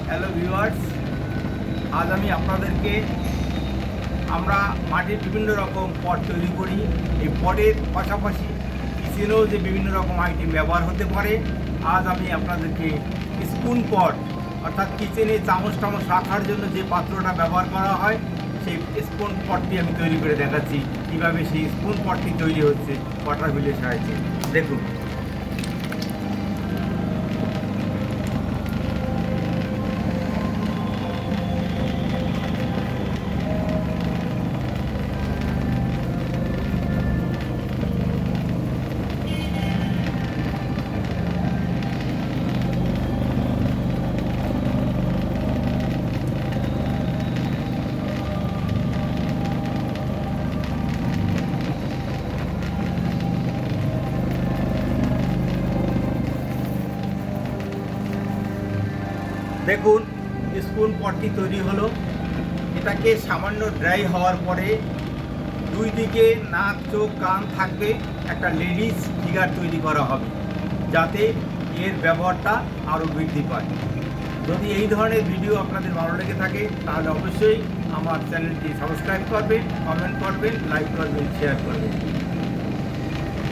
Hello viewers, আজ আমি আপনাদেরকে আমরা মাটির বিভিন্ন রকম পট তৈরি করি। এই পটের পাশাপাশি কিচেনেও যে বিভিন্ন রকম আইটেম ব্যবহার হতে পারে, আজ আমি আপনাদেরকে স্পুন পট অর্থাৎ কিচেনে চামচ টামচ রাখার জন্য যে পাত্রটা ব্যবহার করা হয় সেই স্পুন পটটি আমি তৈরি করে দেখাচ্ছি কীভাবে সেই স্পুন পটটি তৈরি হচ্ছে ওয়াটার হুইলের সাহায্যে। দেখুন, দেখুন স্পুন পটটি তৈরি হলো। এটাকে সামান্য ড্রাই হওয়ার পরে দুই দিকে নাক চোখ কান থাকবে একটা লেডিস ফিগার তৈরি করা হবে, যাতে এর ব্যবহারটা আরও বৃদ্ধি পায়। যদি এই ধরনের ভিডিও আপনাদের ভালো লেগে থাকে তাহলে অবশ্যই আমার চ্যানেলটি সাবস্ক্রাইব করবেন, কমেন্ট করবেন, লাইক করবেন, শেয়ার করবেন।